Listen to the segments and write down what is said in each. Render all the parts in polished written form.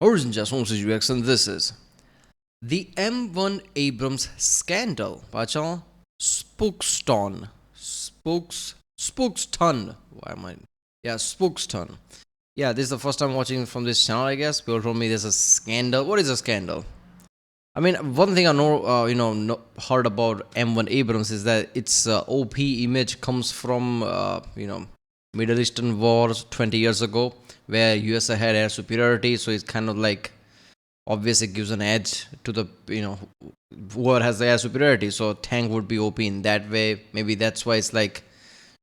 Origin just wants to reaction. This is the M1 Abrams Scandal. Bacha spookston. Spookston. Why am I? Yeah, spookston. Yeah, this is the first time watching from this channel, I guess. People told me there's a scandal. What is a scandal? I mean, one thing I know, heard about M1 Abrams is that its OP image comes from, Middle Eastern wars 20 years ago, where USA had air superiority. So it's kind of like, obviously, gives an edge to the, whoever has the air superiority. So tank would be OP in that way. Maybe that's why it's like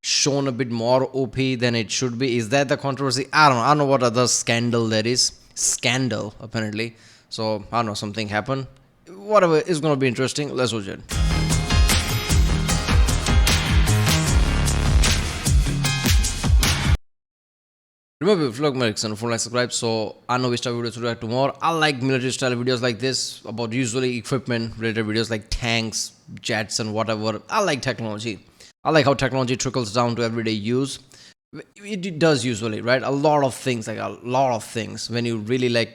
shown a bit more OP than it should be. Is that the controversy? I don't know what other scandal there is. Scandal, apparently. So I don't know, something happened. Whatever, it's gonna be interesting. Let's watch it. Remember, if you like my and like subscribe, so I know we start videos to tomorrow. I like military style videos like this, about usually equipment related videos like tanks, jets, and whatever. I like technology. I like how technology trickles down to everyday use. It does usually, right? A lot of things. When you really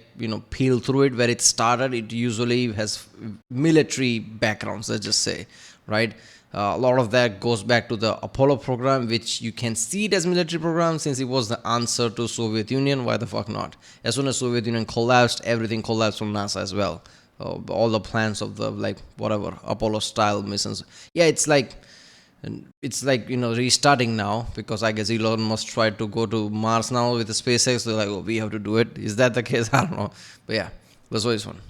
peel through it, where it started, it usually has military backgrounds, let's just say, right? A lot of that goes back to the Apollo program, which you can see it as military program since it was the answer to Soviet Union. Why the fuck not? As soon as Soviet Union collapsed, everything collapsed from NASA as well. All the plans of the Apollo style missions. Yeah, it's like restarting now, because I guess Elon Musk tried to go to Mars now with the SpaceX. They're like, oh, we have to do it. Is that the case? I don't know. But yeah, let's watch this one.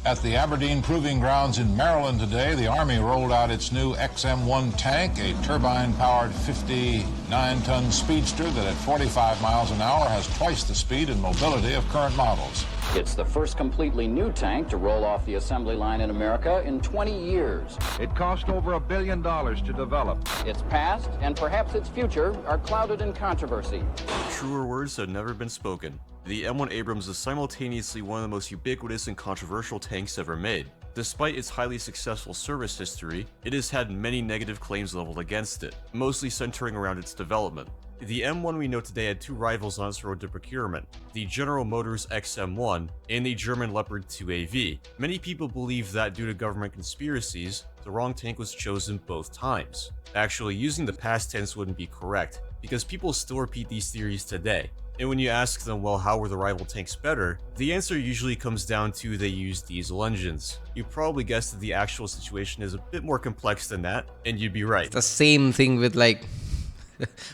At the Aberdeen Proving Grounds in Maryland today, the Army rolled out its new XM1 tank, a turbine-powered 59-ton speedster that at 45 miles an hour has twice the speed and mobility of current models. It's the first completely new tank to roll off the assembly line in America in 20 years. It cost over $1 billion to develop. Its past and perhaps its future are clouded in controversy. Truer words have never been spoken. The M1 Abrams is simultaneously one of the most ubiquitous and controversial tanks ever made. Despite its highly successful service history, it has had many negative claims leveled against it, mostly centering around its development. The M1 we know today had two rivals on its road to procurement, the General Motors XM1 and the German Leopard 2AV. Many people believe that due to government conspiracies, the wrong tank was chosen both times. Actually, using the past tense wouldn't be correct, because people still repeat these theories today. And when you ask them, well, how were the rival tanks better? The answer usually comes down to they used diesel engines. You probably guessed that the actual situation is a bit more complex than that, and you'd be right. The same thing with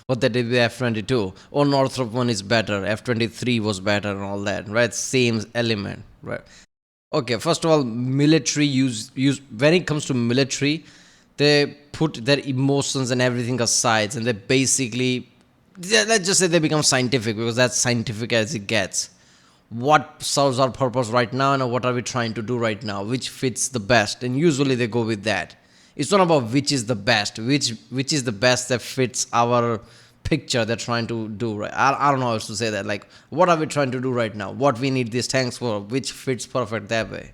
what they did with F-22. Oh, Northrop one is better, F-23 was better and all that, right? Same element, right? Okay, first of all, military use when it comes to military, they put their emotions and everything aside, and they basically, let's just say they become scientific, because that's scientific as it gets. What serves our purpose right now, and what are we trying to do right now? Which fits the best? And usually they go with that. It's not about which is the best, which is the best that fits our picture they're trying to do, right? I don't know how to say that. Like, what are we trying to do right now? What we need these tanks for? Which fits perfect that way?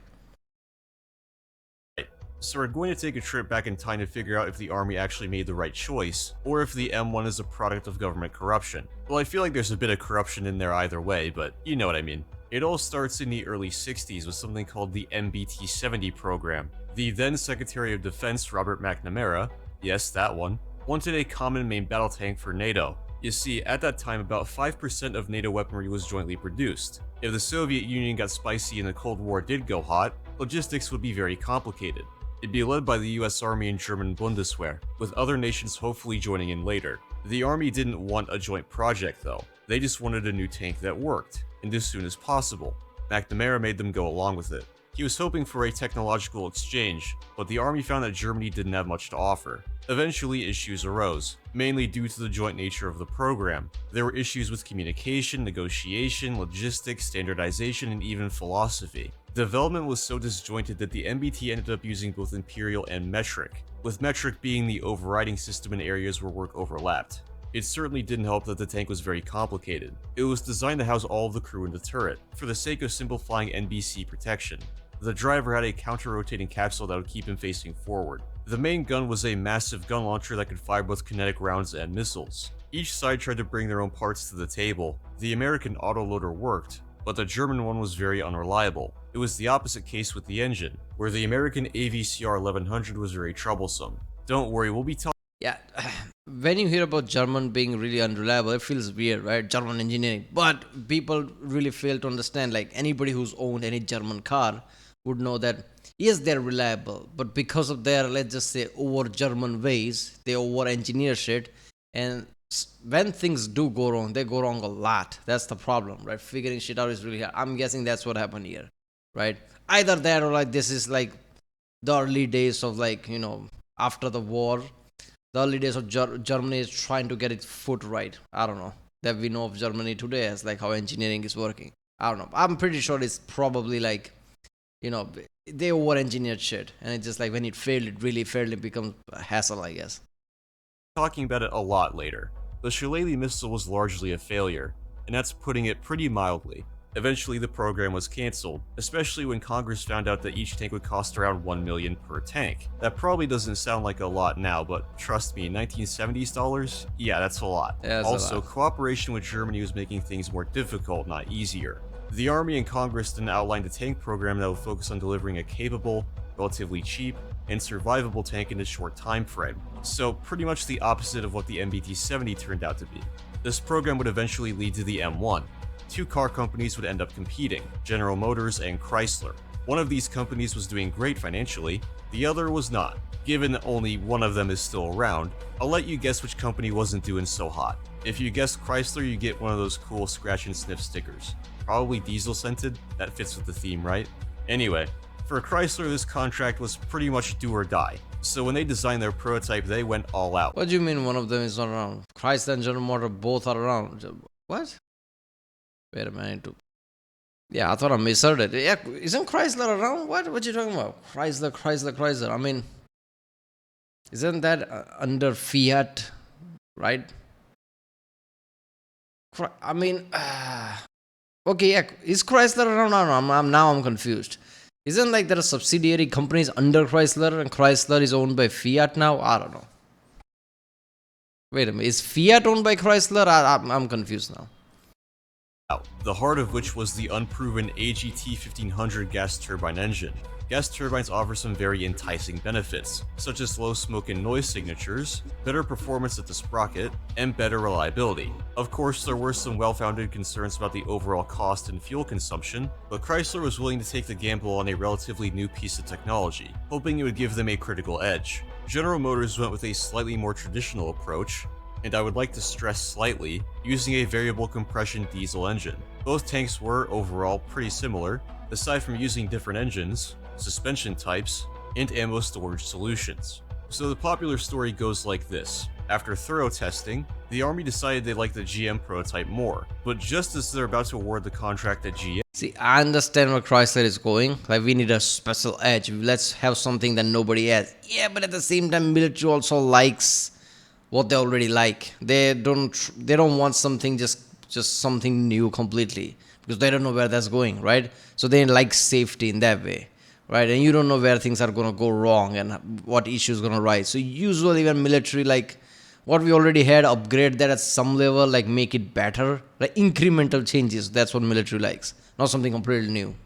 So we're going to take a trip back in time to figure out if the Army actually made the right choice, or if the M1 is a product of government corruption. Well, I feel like there's a bit of corruption in there either way, but you know what I mean. It all starts in the early 60s with something called the MBT-70 program. The then Secretary of Defense, Robert McNamara, yes, that one, wanted a common main battle tank for NATO. You see, at that time, about 5% of NATO weaponry was jointly produced. If the Soviet Union got spicy and the Cold War did go hot, logistics would be very complicated. It'd be led by the US Army and German Bundeswehr, with other nations hopefully joining in later. The Army didn't want a joint project though, they just wanted a new tank that worked, and as soon as possible. McNamara made them go along with it. He was hoping for a technological exchange, but the Army found that Germany didn't have much to offer. Eventually, issues arose, mainly due to the joint nature of the program. There were issues with communication, negotiation, logistics, standardization, and even philosophy. Development was so disjointed that the MBT ended up using both imperial and metric, with metric being the overriding system in areas where work overlapped. It certainly didn't help that the tank was very complicated. It was designed to house all of the crew in the turret, for the sake of simplifying NBC protection. The driver had a counter-rotating capsule that would keep him facing forward. The main gun was a massive gun launcher that could fire both kinetic rounds and missiles. Each side tried to bring their own parts to the table. The American autoloader worked, but the German one was very unreliable. It was the opposite case with the engine, where the American AVCR 1100 was very troublesome. Don't worry, we'll be talking. Yeah, when you hear about German being really unreliable, it feels weird, right? German engineering. But people really fail to understand, like anybody who's owned any German car would know that, yes, they're reliable, but because of their, let's just say, over German ways, they over engineer shit. And when things do go wrong, they go wrong a lot. That's the problem, right? Figuring shit out is really hard. I'm guessing that's what happened here, right? Either that or like this is like the early days of, like, you know, after the war. The early days of Germany is trying to get its foot right. I don't know. That we know of Germany today as like how engineering is working. I don't know. I'm pretty sure it's probably like, you know, they over-engineered shit. And it's just like when it failed, it really failed. It becomes a hassle, I guess. Talking about it a lot later. The Shillelagh missile was largely a failure, and that's putting it pretty mildly. Eventually the program was cancelled, especially when Congress found out that each tank would cost around $1 million per tank. That probably doesn't sound like a lot now, but trust me, in 1970s dollars, yeah, that's a lot. Yeah, that's also, a lot. cooperation with Germany was making things more difficult, not easier. The Army and Congress then outlined a tank program that would focus on delivering a capable, relatively cheap, and survivable tank in a short time frame. So pretty much the opposite of what the MBT-70 turned out to be. This program would eventually lead to the M1. Two car companies would end up competing, General Motors and Chrysler. One of these companies was doing great financially, the other was not. Given only one of them is still around, I'll let you guess which company wasn't doing so hot. If you guess Chrysler, you get one of those cool scratch and sniff stickers. Probably diesel scented, that fits with the theme, right? Anyway, for Chrysler, this contract was pretty much do or die. So when they designed their prototype, they went all out. What do you mean one of them is not around? Chrysler and General Motors both are around. What? Wait a minute. Yeah, I thought I misheard it. Yeah, isn't Chrysler around? What are you talking about? Chrysler. I mean, isn't that under Fiat, right? I mean, okay, yeah, is Chrysler around? I'm confused. Isn't like there are subsidiary companies under Chrysler and Chrysler is owned by Fiat now? I don't know. Wait a minute, is Fiat owned by Chrysler? I'm confused now. The heart of which was the unproven AGT 1500 gas turbine engine. Gas turbines offer some very enticing benefits, such as low smoke and noise signatures, better performance at the sprocket, and better reliability. Of course, there were some well-founded concerns about the overall cost and fuel consumption, but Chrysler was willing to take the gamble on a relatively new piece of technology, hoping it would give them a critical edge. General Motors went with a slightly more traditional approach, and I would like to stress slightly, using a variable compression diesel engine. Both tanks were, overall, pretty similar, aside from using different engines, suspension types, and ammo storage solutions. So the popular story goes like this. After thorough testing, the Army decided they liked the GM prototype more, but just as they're about to award the contract to GM... See, I understand where Chrysler is going. Like, we need a special edge. Let's have something that nobody has. Yeah, but at the same time, military also likes what they already like. They don't want something just something new completely, because they don't know where that's going, right? So they like safety in that way, right? And you don't know where things are going to go wrong and what issues going to rise. So usually when military, like what we already had, upgrade that at some level, like make it better, like incremental changes. That's what military likes, not something completely new.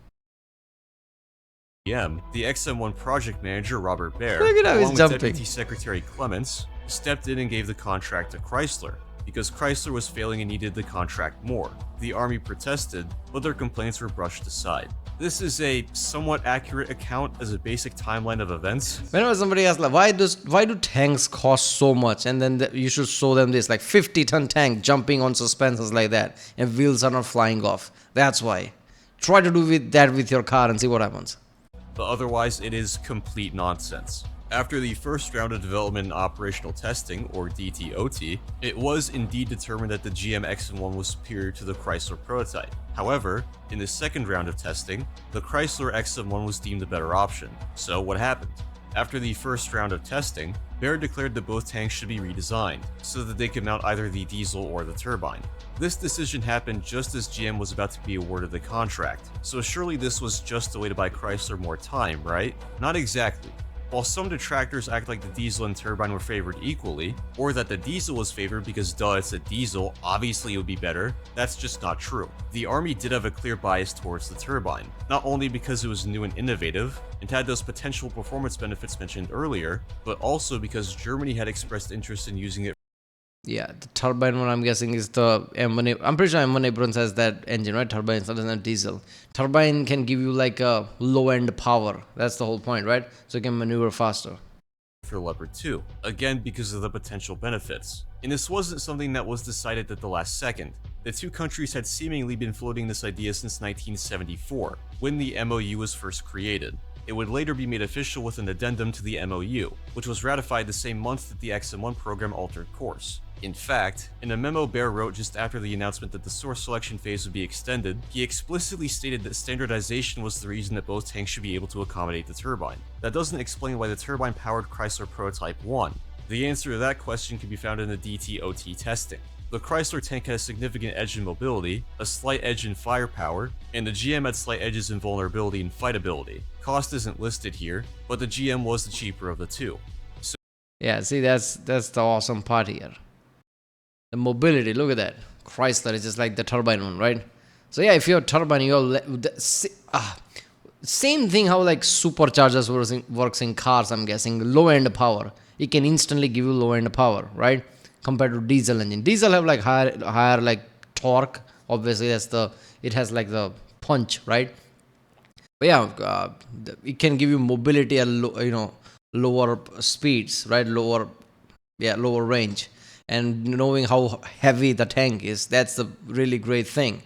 The XM1 project manager Robert Baer, Look at how he's along with jumping. Deputy Secretary Clements, stepped in and gave the contract to Chrysler, because Chrysler was failing and needed the contract more. The Army protested, but their complaints were brushed aside. This is a somewhat accurate account as a basic timeline of events. Whenever somebody asks, like, why do tanks cost so much? And then you should show them this, like 50-ton tank jumping on suspensors like that, and wheels are not flying off. That's why. Try to do that with your car and see what happens. But otherwise, it is complete nonsense. After the first round of development and operational testing, or DTOT, it was indeed determined that the GM XM1 was superior to the Chrysler prototype. However, in the second round of testing, the Chrysler XM1 was deemed the better option. So what happened? After the first round of testing, Baer declared that both tanks should be redesigned, so that they could mount either the diesel or the turbine. This decision happened just as GM was about to be awarded the contract, so surely this was just a way to buy Chrysler more time, right? Not exactly. While some detractors act like the diesel and turbine were favored equally, or that the diesel was favored because duh, it's a diesel, obviously it would be better, that's just not true. The Army did have a clear bias towards the turbine, not only because it was new and innovative, and had those potential performance benefits mentioned earlier, but also because Germany had expressed interest in using it. Yeah, the turbine one I'm guessing is the M1. I'm pretty sure M1 Abrams has that engine, right? Turbine, so it doesn't have diesel. Turbine can give you like a low-end power. That's the whole point, right? So you can maneuver faster. For Leopard 2, again because of the potential benefits. And this wasn't something that was decided at the last second. The two countries had seemingly been floating this idea since 1974, when the MOU was first created. It would later be made official with an addendum to the MOU, which was ratified the same month that the XM1 program altered course. In fact, in a memo Baer wrote just after the announcement that the source selection phase would be extended, he explicitly stated that standardization was the reason that both tanks should be able to accommodate the turbine. That doesn't explain why the turbine-powered Chrysler prototype won. The answer to that question can be found in the DTOT testing. The Chrysler tank had a significant edge in mobility, a slight edge in firepower, and the GM had slight edges in vulnerability and fightability. Cost isn't listed here, but the GM was the cheaper of the two. Yeah, see, that's the awesome part here. The mobility, look at that. Chrysler is just like the turbine one, right? So yeah, if you're turbine, you're same thing how like superchargers works in cars, I'm guessing. Low-end power. It can instantly give you low-end power, right? Compared to diesel engine. Diesel have like higher like torque. Obviously, it has like the punch, right? But yeah, it can give you mobility at lower speeds, right? Lower range. And knowing how heavy the tank is, that's the really great thing.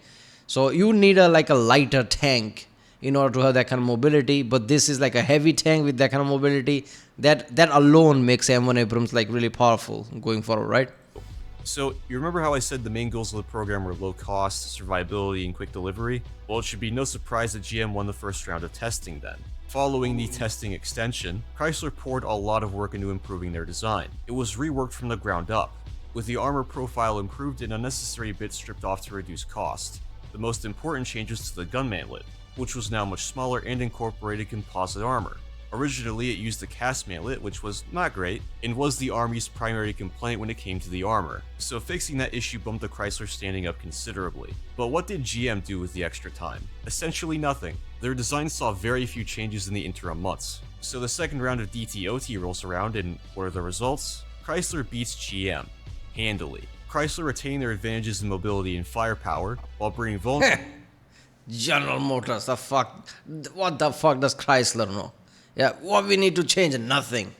So you need a lighter tank in order to have that kind of mobility, but this is like a heavy tank with that kind of mobility. That alone makes M1 Abrams like really powerful going forward, right? So, you remember how I said the main goals of the program were low cost, survivability, and quick delivery? Well, it should be no surprise that GM won the first round of testing then. Following the testing extension, Chrysler poured a lot of work into improving their design. It was reworked from the ground up, with the armor profile improved and unnecessary bits stripped off to reduce cost. The most important change was to the gun mantlet, which was now much smaller and incorporated composite armor. Originally, it used the cast mantlet, which was not great, and was the Army's primary complaint when it came to the armor, so fixing that issue bumped the Chrysler standing up considerably. But what did GM do with the extra time? Essentially nothing. Their design saw very few changes in the interim months. So the second round of DTOT rolls around, and what are the results? Chrysler beats GM. Handily. Chrysler retained their advantages in mobility and firepower, while bringing vulnerability. General Motors, what the fuck does Chrysler know? Yeah, what we need to change? Nothing.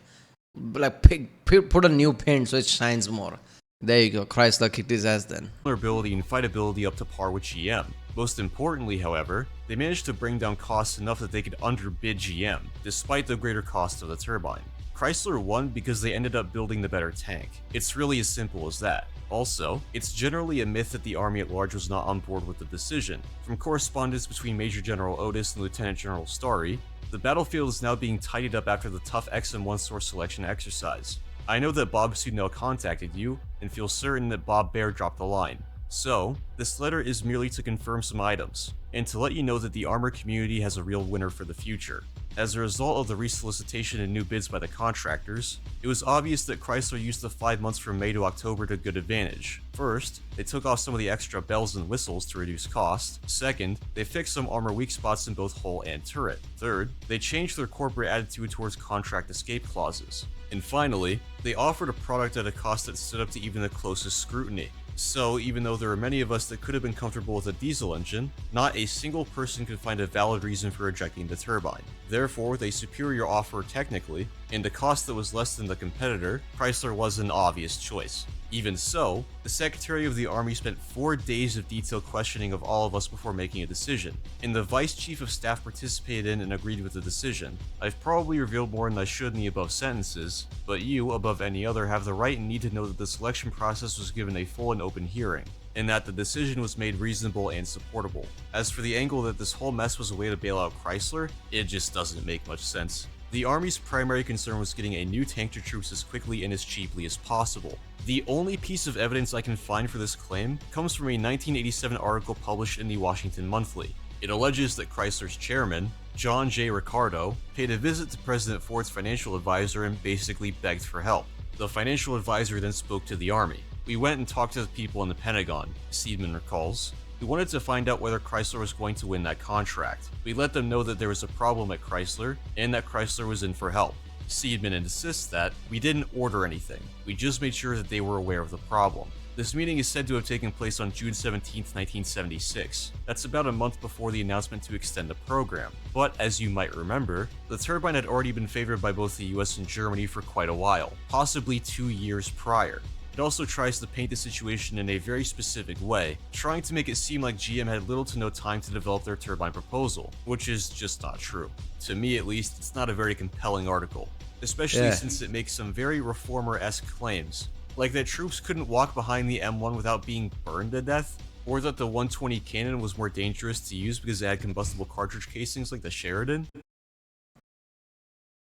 Like put a new paint so it shines more. There you go. Chrysler kicked his ass then. Vulnerability and fightability up to par with GM. Most importantly, however, they managed to bring down costs enough that they could underbid GM, despite the greater cost of the turbine. Chrysler won because they ended up building the better tank. It's really as simple as that. Also, it's generally a myth that the Army at large was not on board with the decision. From correspondence between Major General Otis and Lieutenant General Starry, the battlefield is now being tidied up after the tough XM1 source selection exercise. I know that Bob Sudnell contacted you, and feel certain that Bob Baer dropped the line. So, this letter is merely to confirm some items, and to let you know that the armor community has a real winner for the future. As a result of the resolicitation and new bids by the contractors, it was obvious that Chrysler used the 5 months from May to October to good advantage. First, they took off some of the extra bells and whistles to reduce cost. Second, they fixed some armor weak spots in both hull and turret. Third, they changed their corporate attitude towards contract escape clauses. And finally, they offered a product at a cost that stood up to even the closest scrutiny. So, even though there are many of us that could have been comfortable with a diesel engine, not a single person could find a valid reason for rejecting the turbine. Therefore, with a superior offer technically, and a cost that was less than the competitor, Chrysler was an obvious choice. Even so, the Secretary of the Army spent 4 days of detailed questioning of all of us before making a decision, and the Vice Chief of Staff participated in and agreed with the decision. I've probably revealed more than I should in the above sentences, but you, above any other, have the right and need to know that the selection process was given a full and open hearing, and that the decision was made reasonable and supportable. As for the angle that this whole mess was a way to bail out Chrysler, it just doesn't make much sense. The Army's primary concern was getting a new tank to troops as quickly and as cheaply as possible. The only piece of evidence I can find for this claim comes from a 1987 article published in the Washington Monthly. It alleges that Chrysler's chairman, John J. Ricardo, paid a visit to President Ford's financial advisor and basically begged for help. The financial advisor then spoke to the Army. "We went and talked to the people in the Pentagon," Seidman recalls. "We wanted to find out whether Chrysler was going to win that contract. We let them know that there was a problem at Chrysler and that Chrysler was in for help." Seidman insists that, "We didn't order anything. We just made sure that they were aware of the problem." This meeting is said to have taken place on June 17, 1976. That's about a month before the announcement to extend the program. But as you might remember, the turbine had already been favored by both the US and Germany for quite a while, possibly 2 years prior. It also tries to paint the situation in a very specific way, trying to make it seem like GM had little to no time to develop their turbine proposal, which is just not true. To me at least, it's not a very compelling article, especially since it makes some very reformer-esque claims, like that troops couldn't walk behind the M1 without being burned to death, or that the 120 cannon was more dangerous to use because it had combustible cartridge casings like the Sheridan.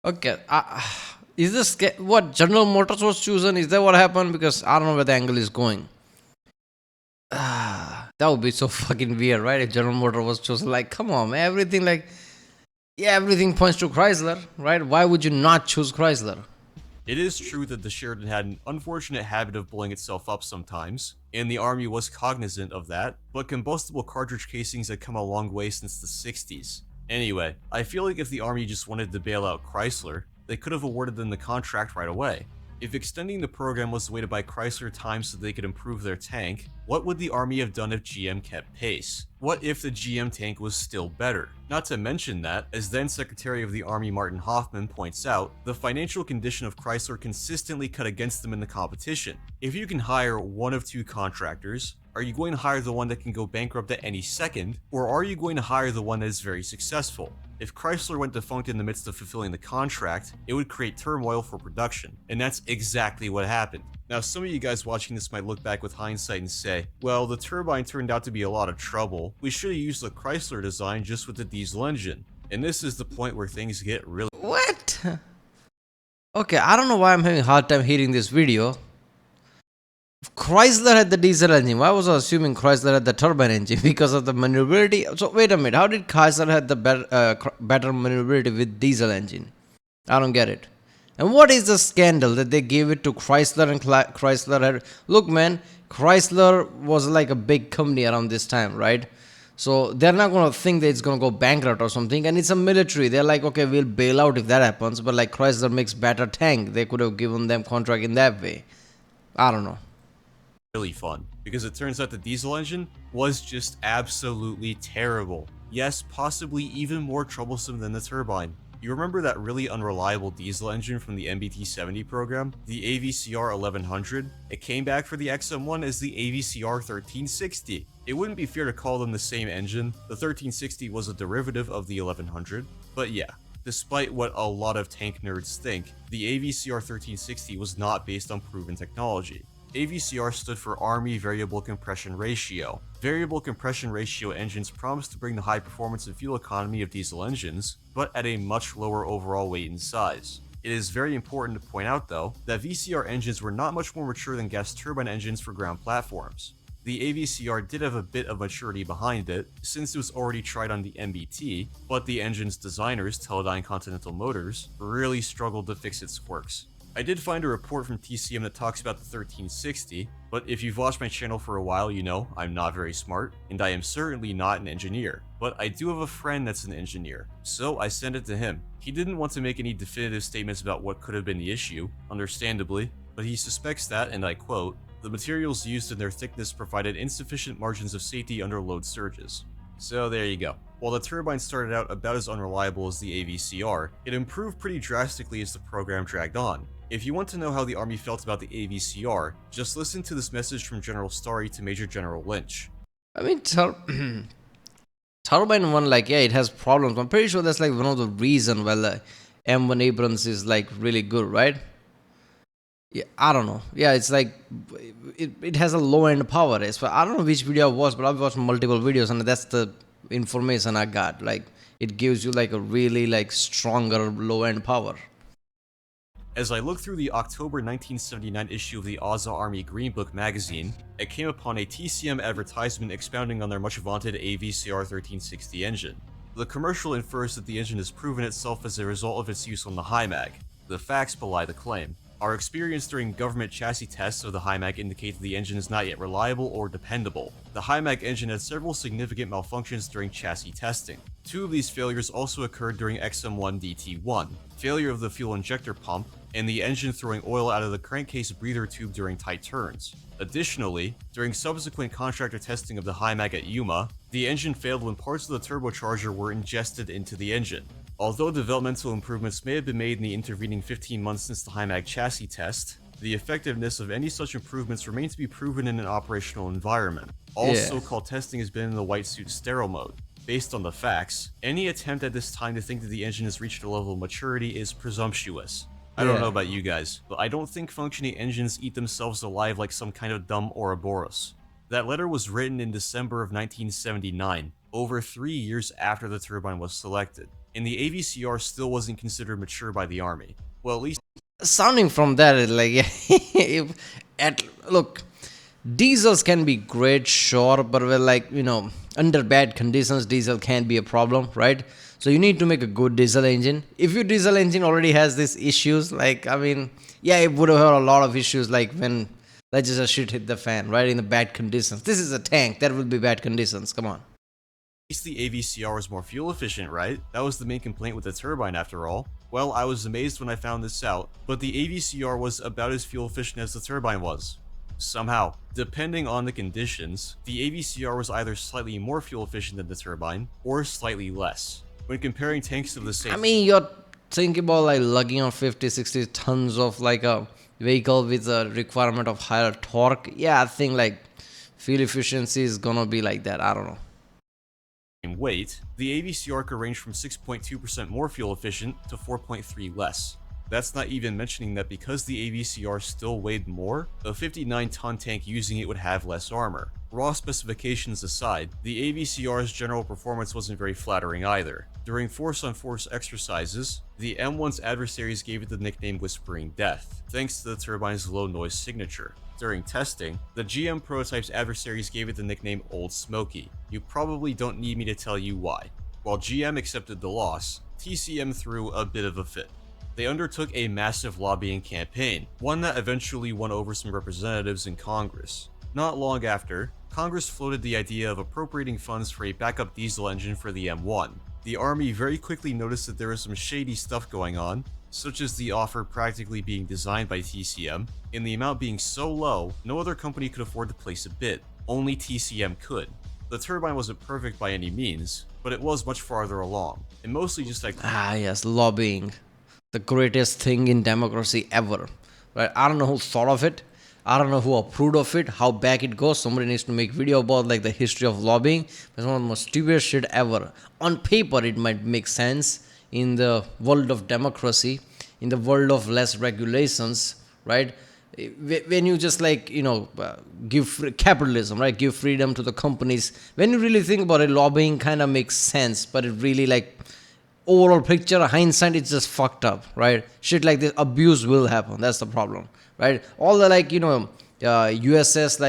Okay, is this what General Motors was chosen? Is that what happened? Because I don't know where the angle is going. That would be so fucking weird, right? If General Motors was chosen, like, come on, man, everything like, yeah, everything points to Chrysler, right? Why would you not choose Chrysler? It is true that the Sheridan had an unfortunate habit of blowing itself up sometimes, and the Army was cognizant of that, but combustible cartridge casings had come a long way since the 60s. Anyway, I feel like if the Army just wanted to bail out Chrysler, they could have awarded them the contract right away. If extending the program was the way to buy Chrysler time so they could improve their tank, what would the Army have done if GM kept pace? What if the GM tank was still better? Not to mention that, as then Secretary of the Army Martin Hoffman points out, the financial condition of Chrysler consistently cut against them in the competition. If you can hire one of two contractors, are you going to hire the one that can go bankrupt at any second, or are you going to hire the one that is very successful? If Chrysler went defunct in the midst of fulfilling the contract, it would create turmoil for production, and that's exactly what happened. Now, some of you guys watching this might look back with hindsight and say, well, the turbine turned out to be a lot of trouble. We should have used the Chrysler design just with the diesel engine. And this is the point where things get really— What? Okay, I don't know why I'm having a hard time hearing this video. Chrysler had the diesel engine. Why was I assuming Chrysler had the turbine engine? Because of the maneuverability? So wait a minute, how did Chrysler have the better maneuverability with diesel engine? I don't get it. And what is the scandal that they gave it to Chrysler and Chrysler had? Look man, Chrysler was like a big company around this time, right? So they're not going to think that it's going to go bankrupt or something. And it's a military. They're like, okay, we'll bail out if that happens. But like Chrysler makes better tank. They could have given them contract in that way. I don't know. Really fun, because it turns out the diesel engine was just absolutely terrible. Yes, possibly even more troublesome than the turbine. You remember that really unreliable diesel engine from the MBT-70 program, the AVCR 1100? It came back for the XM1 as the AVCR 1360. It wouldn't be fair to call them the same engine. The 1360 was a derivative of the 1100, but yeah. Despite what a lot of tank nerds think, the AVCR 1360 was not based on proven technology. AVCR stood for Army Variable Compression Ratio. Variable compression ratio engines promise to bring the high performance and fuel economy of diesel engines, but at a much lower overall weight and size. It is very important to point out though, that VCR engines were not much more mature than gas turbine engines for ground platforms. The AVCR did have a bit of maturity behind it, since it was already tried on the MBT, but the engine's designers, Teledyne Continental Motors, really struggled to fix its quirks. I did find a report from TCM that talks about the 1360, but if you've watched my channel for a while, you know I'm not very smart, and I am certainly not an engineer. But I do have a friend that's an engineer, so I sent it to him. He didn't want to make any definitive statements about what could have been the issue, understandably, but he suspects that, and I quote, "The materials used and their thickness provided insufficient margins of safety under load surges." So there you go. While the turbine started out about as unreliable as the AVCR, it improved pretty drastically as the program dragged on. If you want to know how the Army felt about the AVCR, just listen to this message from General Starry to Major General Lynch. I mean, turbine one, like, yeah, it has problems. I'm pretty sure that's like one of the reasons why the M1 Abrams is like really good, right? Yeah, I don't know. Yeah, it's like it has a low end power. So I don't know which video I watched, but I've watched multiple videos, and that's the information I got. Like, it gives you like a really like stronger low end power. As I looked through the October 1979 issue of the Azza Army Green Book magazine, I came upon a TCM advertisement expounding on their much vaunted AVCR 1360 engine. The commercial infers that the engine has proven itself as a result of its use on the HIMAG. The facts belie the claim. Our experience during government chassis tests of the HIMAG indicate that the engine is not yet reliable or dependable. The HIMAG engine had several significant malfunctions during chassis testing. Two of these failures also occurred during XM1 DT1, failure of the fuel injector pump, and the engine throwing oil out of the crankcase breather tube during tight turns. Additionally, during subsequent contractor testing of the HIMAG at Yuma, the engine failed when parts of the turbocharger were ingested into the engine. Although developmental improvements may have been made in the intervening 15 months since the HIMAG chassis test, the effectiveness of any such improvements remains to be proven in an operational environment. All so-called testing has been in the white suit sterile mode. Based on the facts, any attempt at this time to think that the engine has reached a level of maturity is presumptuous. I don't know about you guys, but I don't think functioning engines eat themselves alive like some kind of dumb Ouroboros. That letter was written in December of 1979, over 3 years after the turbine was selected, and the AVCR still wasn't considered mature by the Army. Well, at least Sounding from that, it's like, look, diesels can be great, sure, but we're like, under bad conditions, diesel can be a problem, right? So you need to make a good diesel engine. If your diesel engine already has these issues, it would have had a lot of issues, like when, let's just shit hit the fan, right, in the bad conditions. This is a tank, that will be bad conditions, come on. the AVCR was more fuel efficient, right? That was the main complaint with the turbine after all. Well, I was amazed when I found this out, but the AVCR was about as fuel efficient as the turbine was. Somehow, depending on the conditions, the AVCR was either slightly more fuel efficient than the turbine, or slightly less. When comparing tanks of the same... you're thinking about lugging on 50-60 tons of a vehicle with a requirement of higher torque. Yeah, I think fuel efficiency is gonna be like that, I don't know. weight, the AVCR could range from 6.2% more fuel efficient to 4.3 less. That's not even mentioning that because the AVCR still weighed more, a 59-ton tank using it would have less armor. Raw specifications aside, the AVCR's general performance wasn't very flattering either. During force-on-force exercises, the M1's adversaries gave it the nickname Whispering Death, thanks to the turbine's low noise signature. During testing, the GM prototype's adversaries gave it the nickname Old Smoky. You probably don't need me to tell you why. While GM accepted the loss, TCM threw a bit of a fit. They undertook a massive lobbying campaign, one that eventually won over some representatives in Congress. Not long after, Congress floated the idea of appropriating funds for a backup diesel engine for the M1. The Army very quickly noticed that there was some shady stuff going on, such as the offer practically being designed by TCM, and the amount being so low, no other company could afford to place a bid. Only TCM could. The turbine wasn't perfect by any means, but it was much farther along, and mostly just like... yes, lobbying. The greatest thing in democracy ever. Right? I don't know who thought of it. I don't know who approved of it, how back it goes. Somebody needs to make video about the history of lobbying. It's one of the most stupid shit ever. On paper, it might make sense in the world of democracy, in the world of less regulations, right? When you just give capitalism, right? Give freedom to the companies. When you really think about it, lobbying kind of makes sense, but it really overall picture, hindsight, it's just fucked up, right? Shit like this, abuse will happen. That's the problem, right? All the USS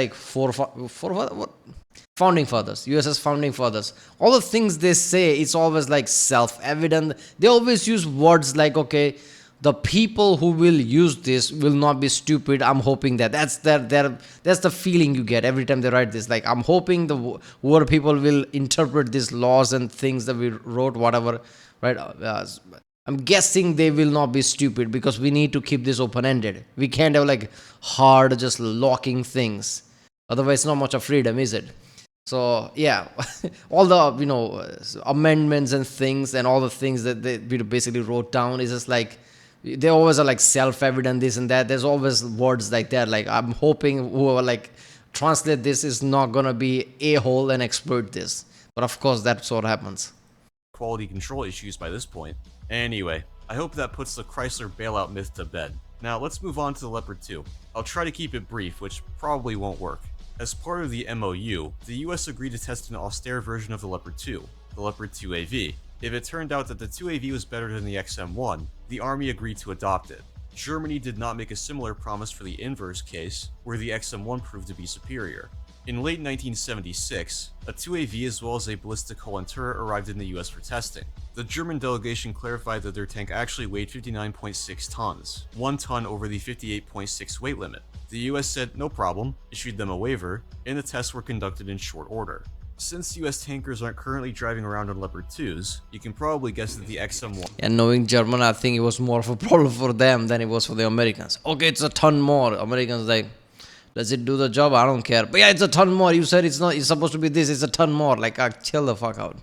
founding fathers, USS founding fathers. All the things they say, it's always self-evident. They always use words okay, the people who will use this will not be stupid. I'm hoping that's the feeling you get every time they write this. I'm hoping the word people will interpret these laws and things that we wrote, whatever. Right, I'm guessing they will not be stupid because we need to keep this open-ended. We can't have hard just locking things. Otherwise, not much of freedom, is it? So yeah, all the amendments and things and all the things that they basically wrote down is just they always are self-evident, this and that. There's always words like that. I'm hoping whoever translate this is not gonna be a-hole and exploit this. But of course, that's what happens. Quality control issues by this point. Anyway, I hope that puts the Chrysler bailout myth to bed. Now let's move on to the Leopard 2. I'll try to keep it brief, which probably won't work. As part of the MOU, the US agreed to test an austere version of the Leopard 2, the Leopard 2AV. If it turned out that the 2AV was better than the XM1, the Army agreed to adopt it. Germany did not make a similar promise for the inverse case, where the XM1 proved to be superior. In late 1976, a 2AV as well as a ballistic hull and turret arrived in the US for testing. The German delegation clarified that their tank actually weighed 59.6 tons, 1 ton over the 58.6 weight limit. The US said no problem, issued them a waiver, and the tests were conducted in short order. Since US tankers aren't currently driving around on Leopard 2s, you can probably guess that the XM1 And knowing German, I think it was more of a problem for them than it was for the Americans. Okay, it's a ton more. Americans like, does it do the job? I don't care. But yeah, it's a ton more. You said it's not. It's supposed to be this. It's a ton more. Like, chill the fuck out.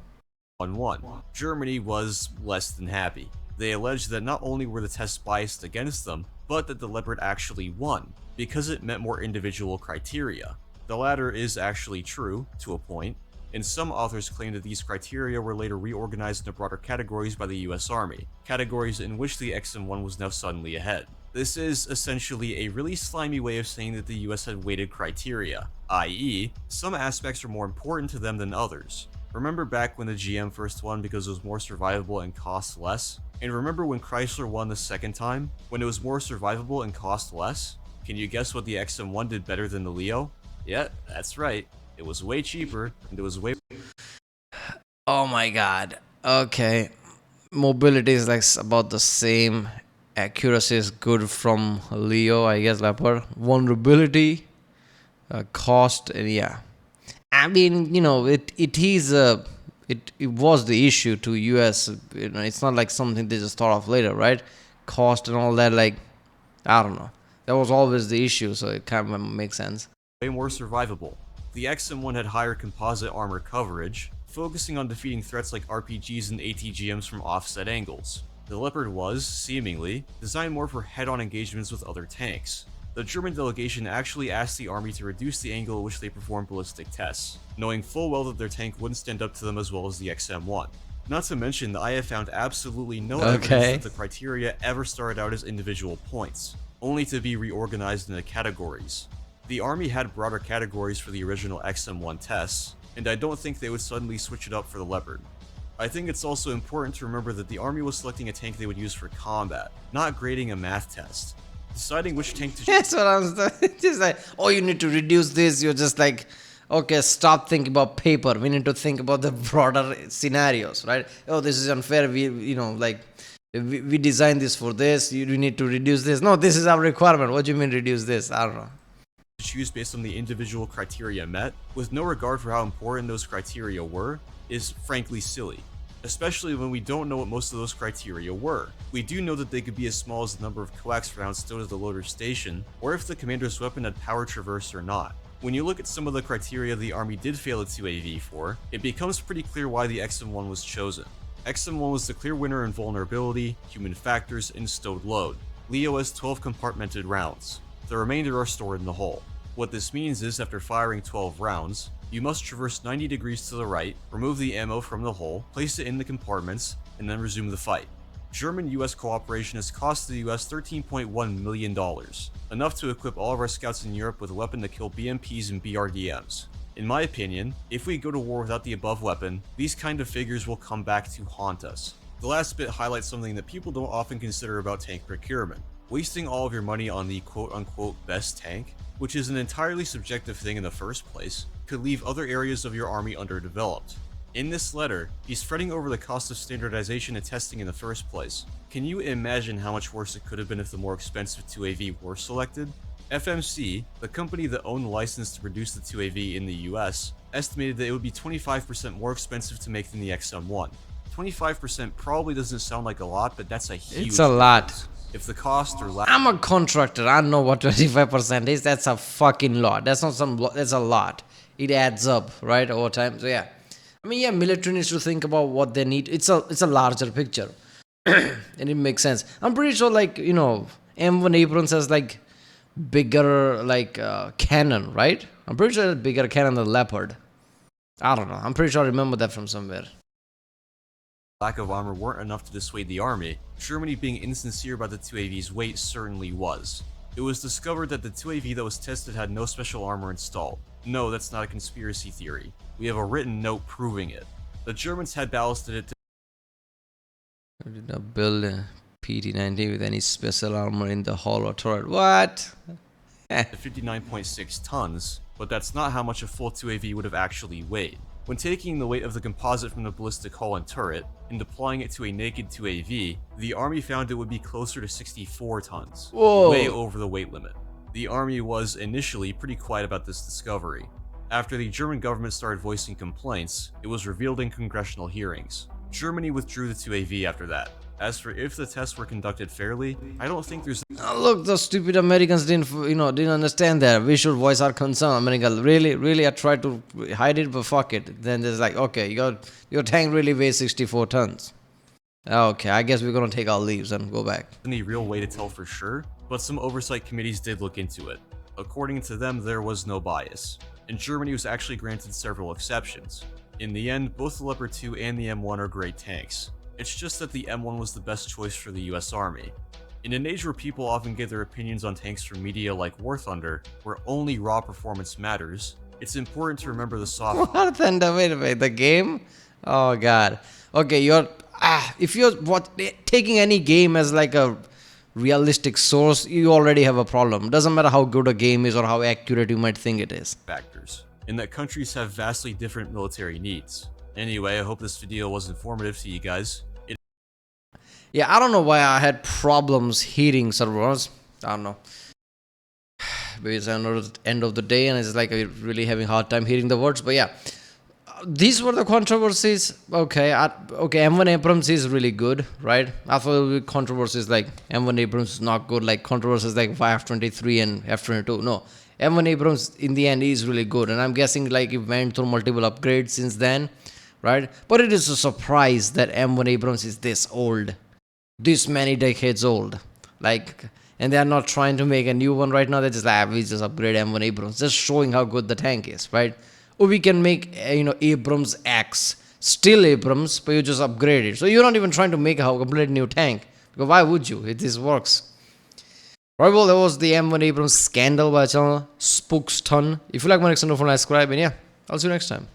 won. Germany was less than happy. They alleged that not only were the tests biased against them, but that the Leopard actually won, because it met more individual criteria. The latter is actually true, to a point, and some authors claim that these criteria were later reorganized into broader categories by the US Army, categories in which the XM1 was now suddenly ahead. This is essentially a really slimy way of saying that the US had weighted criteria, i.e., some aspects are more important to them than others. Remember back when the GM first won because it was more survivable and cost less? And remember when Chrysler won the second time, when it was more survivable and cost less? Can you guess what the XM1 did better than the Leo? Yeah, that's right. It was way cheaper, and it was way... Oh my god. Okay. Mobility is like about the same. Accuracy is good from Leo, I guess, Leopard. Vulnerability, cost, and yeah. I mean, you know, it was the issue to US. You know, it's not like something they just thought of later, right? Cost and all that, like, I don't know. That was always the issue, so it kind of makes sense. Way more survivable. The XM1 had higher composite armor coverage, focusing on defeating threats like RPGs and ATGMs from offset angles. The Leopard was, seemingly, designed more for head-on engagements with other tanks. The German delegation actually asked the army to reduce the angle at which they performed ballistic tests, knowing full well that their tank wouldn't stand up to them as well as the XM1. Not to mention that I have found absolutely no evidence that the criteria ever started out as individual points, only to be reorganized into categories. The army had broader categories for the original XM1 tests, and I don't think they would suddenly switch it up for the Leopard. I think it's also important to remember that the army was selecting a tank they would use for combat, not grading a math test. Deciding which tank to That's what I'm saying. Just like, oh, you need to reduce this. You're just like, okay, stop thinking about paper. We need to think about the broader scenarios, right? Oh, this is unfair. We designed this for this. You need to reduce this. No, this is our requirement. What do you mean reduce this? I don't know. Choose based on the individual criteria met, with no regard for how important those criteria were, is frankly silly. Especially when we don't know what most of those criteria were. We do know that they could be as small as the number of coax rounds stowed at the loader station, or if the commander's weapon had power traverse or not. When you look at some of the criteria the army did fail at 2AV for, it becomes pretty clear why the XM1 was chosen. XM1 was the clear winner in vulnerability, human factors, and stowed load. Leo has 12 compartmented rounds. The remainder are stored in the hull. What this means is, after firing 12 rounds, you must traverse 90 degrees to the right, remove the ammo from the hull, place it in the compartments, and then resume the fight. German-US cooperation has cost the US $13.1 million, enough to equip all of our scouts in Europe with a weapon to kill BMPs and BRDMs. In my opinion, if we go to war without the above weapon, these kind of figures will come back to haunt us. The last bit highlights something that people don't often consider about tank procurement. Wasting all of your money on the quote-unquote best tank, which is an entirely subjective thing in the first place, could leave other areas of your army underdeveloped. In this letter, he's fretting over the cost of standardization and testing in the first place. Can you imagine how much worse it could have been if the more expensive 2AV were selected? FMC, the company that owned the license to produce the 2AV in the US, estimated that it would be 25% more expensive to make than the XM1. 25% probably doesn't sound like a lot, but that's a huge It's a lot. difference. If the cost or I'm a contractor. I know what 25% is. That's a fucking lot. That's not some. That's a lot. It adds up, right, over time. So yeah, I mean, yeah, military needs to think about what they need. It's a larger picture, and it makes sense. I'm pretty sure, like, you know, M1 Abrams has like bigger cannon, right? I'm pretty sure it's bigger cannon than Leopard. I don't know. I'm pretty sure I remember that from somewhere. lack of armor weren't enough to dissuade the army, Germany being insincere about the 2AV's weight certainly was. It was discovered that the 2AV that was tested had no special armor installed. No, that's not a conspiracy theory. We have a written note proving it. The Germans had ballasted it to Build PT-90 with any special armor in the hull or turret. What? At 59.6 tons, but that's not how much a full 2AV would have actually weighed. When taking the weight of the composite from the ballistic hull and turret, and applying it to a naked 2AV, the Army found it would be closer to 64 tons, Whoa. way over the weight limit. The Army was initially pretty quiet about this discovery. After the German government started voicing complaints, it was revealed in congressional hearings. Germany withdrew the 2AV after that. As for if the tests were conducted fairly, I don't think there's... Oh, look, the stupid Americans didn't understand that. We should voice our concern. America, really, I tried to hide it, but fuck it. Then there's like, okay, your tank really weighs 64 tons. Okay, I guess we're gonna take our leaves and go back. any real way to tell for sure, but some oversight committees did look into it. According to them, there was no bias, and Germany was actually granted several exceptions. In the end, both the Leopard 2 and the M1 are great tanks. It's just that the M1 was the best choice for the US Army. In an age where people often get their opinions on tanks from media like War Thunder, where only raw performance matters, it's important to remember the soft... War Thunder, wait, the game? Oh god. Okay, if you're taking any game as like a realistic source, you already have a problem. Doesn't matter how good a game is or how accurate you might think it is. factors, in that countries have vastly different military needs. Anyway, I hope this video was informative to you guys. Yeah, I don't know why I had problems heating servers. I don't know. Maybe it's the end of the day and it's like I'm really having a hard time hearing the words. But yeah, these were the controversies. Okay, M1 Abrams is really good, right? I thought it would be controversies like M1 Abrams is not good, like controversies like F-23 and F-22. No, M1 Abrams in the end is really good. And I'm guessing like it went through multiple upgrades since then, right? But it is a surprise that M1 Abrams is this old. This many decades old, like, and they are not trying to make a new one right now. They're just like, we just upgrade M1 Abrams, just showing how good the tank is, right? Or we can make Abrams X, still Abrams, but you just upgrade it. So you're not even trying to make a complete new tank, because why would you? This works. Right, well, that was the M1 Abrams Scandal by channel spookston. If you like my next video, subscribe, and yeah, I'll see you next time.